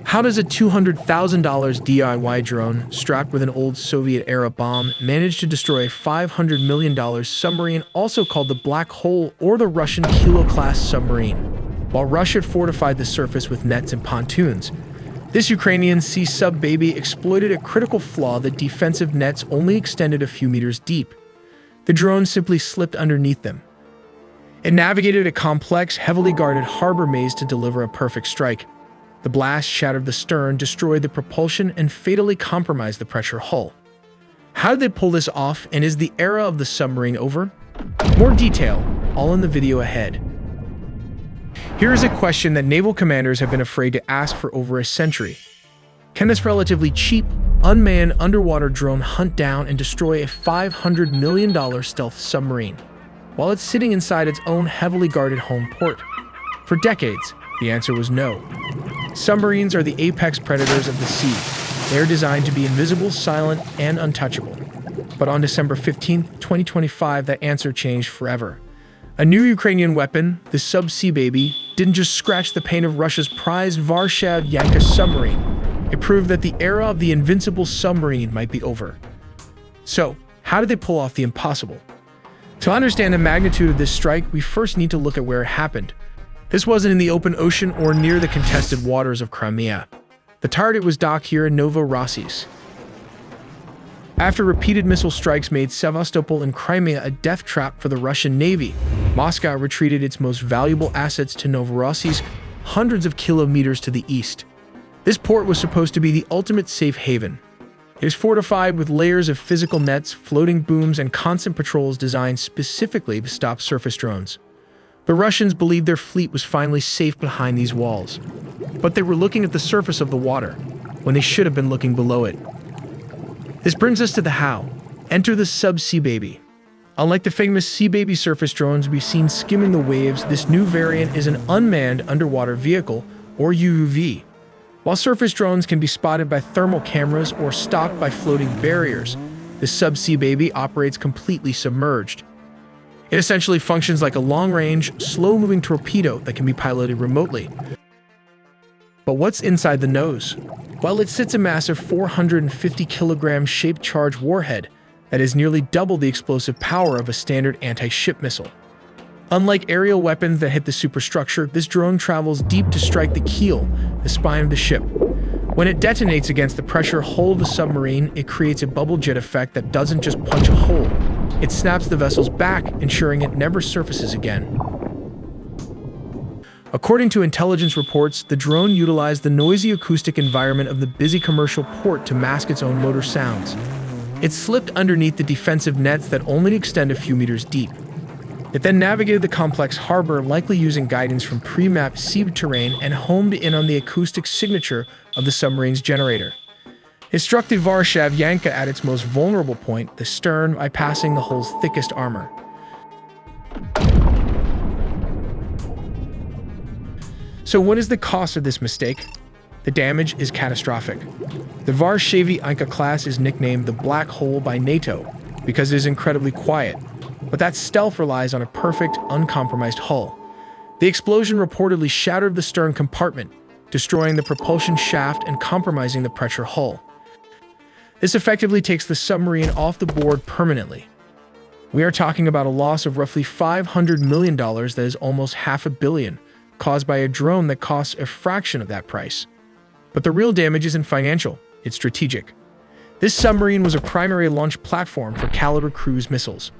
How does a $200,000 DIY drone strapped with an old Soviet-era bomb manage to destroy a $500 million submarine, also called the Black Hole or the Russian Kilo-class submarine? While Russia fortified the surface with nets and pontoons, this Ukrainian Subsea Baby exploited a critical flaw that defensive nets only extended a few meters deep. The drone simply slipped underneath them. It navigated a complex, heavily guarded harbor maze to deliver a perfect strike. The blast shattered the stern, destroyed the propulsion, and fatally compromised the pressure hull. How did they pull this off, and is the era of the submarine over? More detail, all in the video ahead. Here is a question that naval commanders have been afraid to ask for over a century. Can this relatively cheap, unmanned underwater drone hunt down and destroy a $500 million stealth submarine while it's sitting inside its own heavily guarded home port? For decades, the answer was no. Submarines are the apex predators of the sea. They are designed to be invisible, silent, and untouchable. But on December 15, 2025, that answer changed forever. A new Ukrainian weapon, the Subsea Baby, didn't just scratch the pain of Russia's prized Novorossiysk submarine. It proved that the era of the invincible submarine might be over. So, how did they pull off the impossible? To understand the magnitude of this strike, we first need to look at where it happened. This wasn't in the open ocean or near the contested waters of Crimea. The target was docked here in Novorossiysk. After repeated missile strikes made Sevastopol and Crimea a death trap for the Russian Navy, Moscow retreated its most valuable assets to Novorossiysk, hundreds of kilometers to the east. This port was supposed to be the ultimate safe haven. It is fortified with layers of physical nets, floating booms, and constant patrols designed specifically to stop surface drones. The Russians believed their fleet was finally safe behind these walls. But they were looking at the surface of the water, when they should have been looking below it. This brings us to the how. Enter the Subsea Baby. Unlike the famous Sea Baby surface drones we've seen skimming the waves, this new variant is an unmanned underwater vehicle, or UUV. While surface drones can be spotted by thermal cameras or stopped by floating barriers, the Subsea Baby operates completely submerged. It essentially functions like a long-range, slow-moving torpedo that can be piloted remotely. But what's inside the nose? Well, it sits a massive 450-kilogram shaped charge warhead that is nearly double the explosive power of a standard anti-ship missile. Unlike aerial weapons that hit the superstructure, this drone travels deep to strike the keel, the spine of the ship. When it detonates against the pressure hull of the submarine, it creates a bubble jet effect that doesn't just punch a hole. It snaps the vessel's back, ensuring it never surfaces again. According to intelligence reports, the drone utilized the noisy acoustic environment of the busy commercial port to mask its own motor sounds. It slipped underneath the defensive nets that only extend a few meters deep. It then navigated the complex harbor, likely using guidance from pre-mapped sea terrain, and homed in on the acoustic signature of the submarine's generator. It struck the Novorossiysk at its most vulnerable point, the stern, bypassing the hull's thickest armor. So what is the cost of this mistake? The damage is catastrophic. The Novorossiysk class is nicknamed the Black Hole by NATO because it is incredibly quiet, but that stealth relies on a perfect, uncompromised hull. The explosion reportedly shattered the stern compartment, destroying the propulsion shaft and compromising the pressure hull. This effectively takes the submarine off the board permanently. We are talking about a loss of roughly $500 million that is almost $500 million, caused by a drone that costs a fraction of that price. But the real damage isn't financial, it's strategic. This submarine was a primary launch platform for caliber cruise missiles.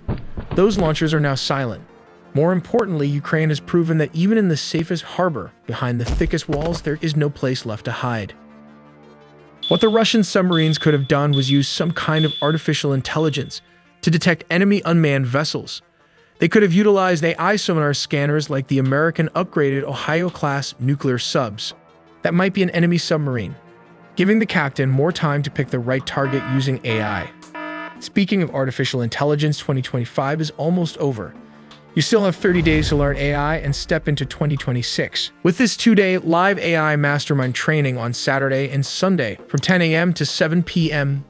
Those launchers are now silent. More importantly, Ukraine has proven that even in the safest harbor, behind the thickest walls, there is no place left to hide. What the Russian submarines could have done was use some kind of artificial intelligence to detect enemy unmanned vessels. They could have utilized AI sonar scanners like the American upgraded Ohio-class nuclear subs. That might be an enemy submarine, giving the captain more time to pick the right target using AI. Speaking of artificial intelligence, 2025 is almost over. You still have 30 days to learn AI and step into 2026. With this 2-day live AI mastermind training on Saturday and Sunday from 10 a.m. to 7 p.m.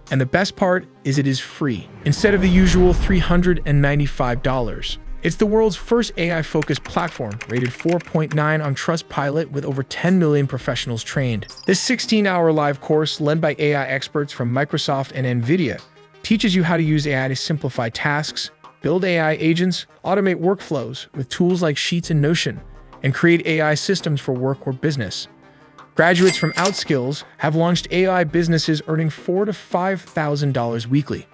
And the best part is it is free. Instead of the usual $395, It's the world's first AI-focused platform, rated 4.9 on Trustpilot with over 10 million professionals trained. This 16-hour live course, led by AI experts from Microsoft and NVIDIA, teaches you how to use AI to simplify tasks, build AI agents, automate workflows with tools like Sheets and Notion, and create AI systems for work or business. Graduates from Outskills have launched AI businesses earning $4,000 to $5,000 weekly.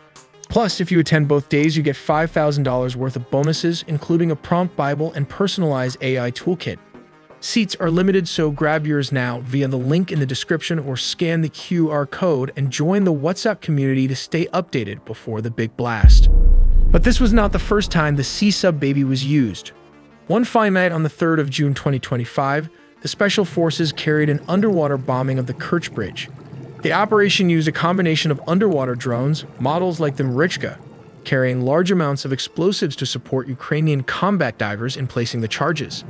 Plus, if you attend both days, you get $5,000 worth of bonuses, including a prompt Bible and personalized AI toolkit. Seats are limited, so grab yours now via the link in the description or scan the QR code and join the WhatsApp community to stay updated before the big blast. But this was not the first time the Subsea Baby was used. One fine night on the 3rd of June 2025, the Special Forces carried an underwater bombing of the Kirch Bridge. The operation used a combination of underwater drones, models like the Marichka, carrying large amounts of explosives to support Ukrainian combat divers in placing the charges.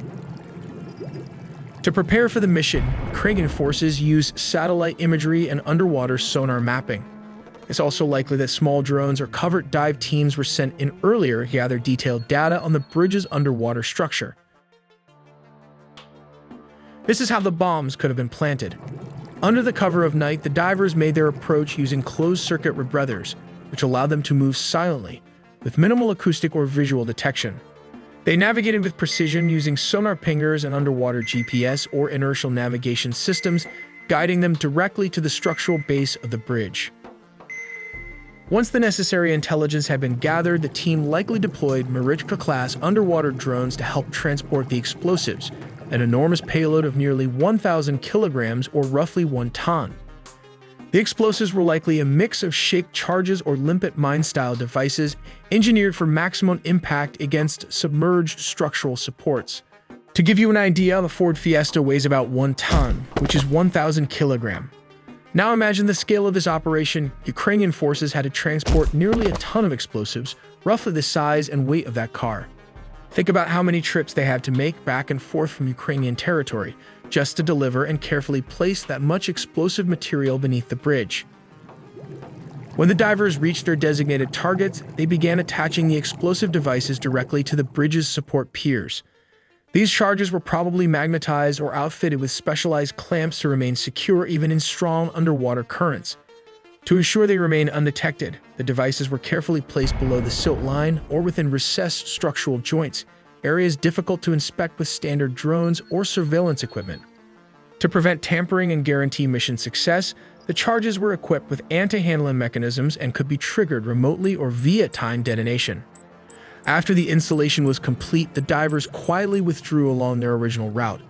To prepare for the mission, Ukrainian forces used satellite imagery and underwater sonar mapping. It's also likely that small drones or covert dive teams were sent in earlier to gather detailed data on the bridge's underwater structure. This is how the bombs could have been planted. Under the cover of night, the divers made their approach using closed-circuit rebreathers, which allowed them to move silently, with minimal acoustic or visual detection. They navigated with precision using sonar pingers and underwater GPS or inertial navigation systems, guiding them directly to the structural base of the bridge. Once the necessary intelligence had been gathered, the team likely deployed Marichka-class underwater drones to help transport the explosives, an enormous payload of nearly 1,000 kilograms or roughly 1 ton. The explosives were likely a mix of shaped charges or limpet mine-style devices engineered for maximum impact against submerged structural supports. To give you an idea, the Ford Fiesta weighs about 1 ton, which is 1,000 kilograms. Now imagine the scale of this operation. Ukrainian forces had to transport nearly a ton of explosives, roughly the size and weight of that car. Think about how many trips they had to make back and forth from Ukrainian territory just to deliver and carefully place that much explosive material beneath the bridge. When the divers reached their designated targets, they began attaching the explosive devices directly to the bridge's support piers. These charges were probably magnetized or outfitted with specialized clamps to remain secure even in strong underwater currents. To ensure they remain undetected, the devices were carefully placed below the silt line or within recessed structural joints, areas difficult to inspect with standard drones or surveillance equipment. To prevent tampering and guarantee mission success, the charges were equipped with anti-handling mechanisms and could be triggered remotely or via timed detonation. After the installation was complete, the divers quietly withdrew along their original route.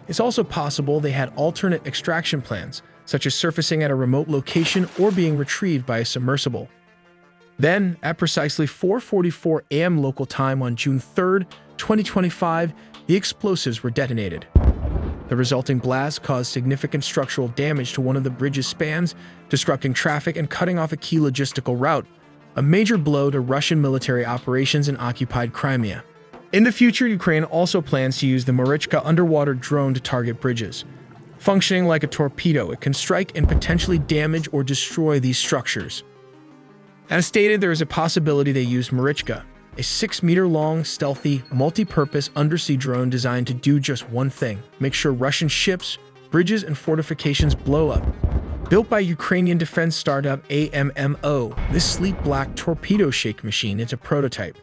It's also possible they had alternate extraction plans, such as surfacing at a remote location or being retrieved by a submersible. Then, at precisely 4:44 a.m. local time on June 3, 2025, the explosives were detonated. The resulting blast caused significant structural damage to one of the bridge's spans, disrupting traffic and cutting off a key logistical route, a major blow to Russian military operations in occupied Crimea. In the future, Ukraine also plans to use the Marichka underwater drone to target bridges. Functioning like a torpedo, it can strike and potentially damage or destroy these structures. As stated, there is a possibility they used Marichka, a 6-meter-long, stealthy, multi-purpose undersea drone designed to do just one thing: make sure Russian ships, bridges, and fortifications blow up. Built by Ukrainian defense startup AMMO, this sleek black torpedo-shaped machine is a prototype.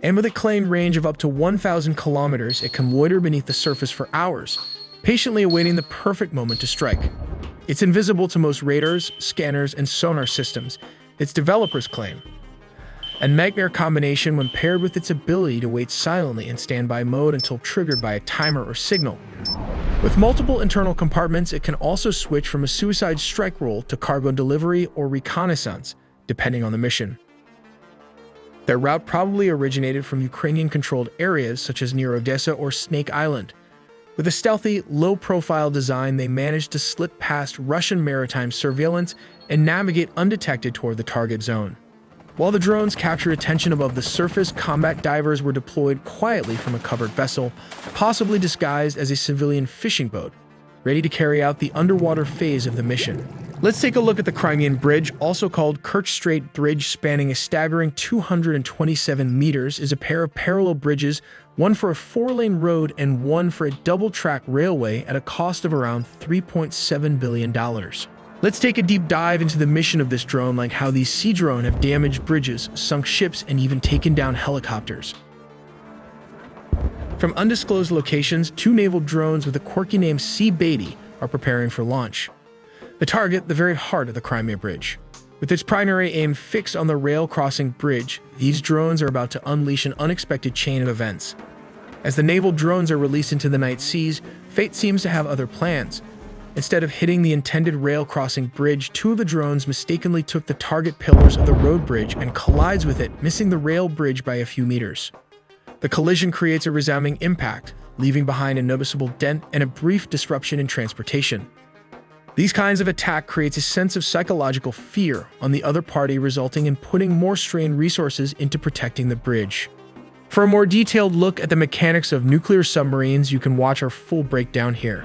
And with a claimed range of up to 1,000 kilometers, it can loiter beneath the surface for hours, patiently awaiting the perfect moment to strike. It's invisible to most radars, scanners, and sonar systems, its developers claim. A nightmare combination when paired with its ability to wait silently in standby mode until triggered by a timer or signal. With multiple internal compartments, it can also switch from a suicide strike role to cargo delivery or reconnaissance, depending on the mission. Their route probably originated from Ukrainian-controlled areas such as near Odessa or Snake Island. With a stealthy, low-profile design, they managed to slip past Russian maritime surveillance and navigate undetected toward the target zone. While the drones captured attention above the surface, combat divers were deployed quietly from a covered vessel, possibly disguised as a civilian fishing boat, ready to carry out the underwater phase of the mission. Let's take a look at the Crimean Bridge, also called Kerch Strait Bridge, spanning a staggering 227 meters, is a pair of parallel bridges, one for a 4-lane road and one for a double-track railway at a cost of around $3.7 billion. Let's take a deep dive into the mission of this drone, like how these sea drones have damaged bridges, sunk ships, and even taken down helicopters. From undisclosed locations, 2 naval drones with a quirky name Subsea Baby are preparing for launch. The target, the very heart of the Crimea Bridge. With its primary aim fixed on the rail-crossing bridge, these drones are about to unleash an unexpected chain of events. As the naval drones are released into the night seas, fate seems to have other plans. Instead of hitting the intended rail-crossing bridge, 2 of the drones mistakenly took the target pillars of the road bridge and collides with it, missing the rail bridge by a few meters. The collision creates a resounding impact, leaving behind a noticeable dent and a brief disruption in transportation. These kinds of attack creates a sense of psychological fear on the other party, resulting in putting more strained resources into protecting the bridge. For a more detailed look at the mechanics of nuclear submarines, you can watch our full breakdown here.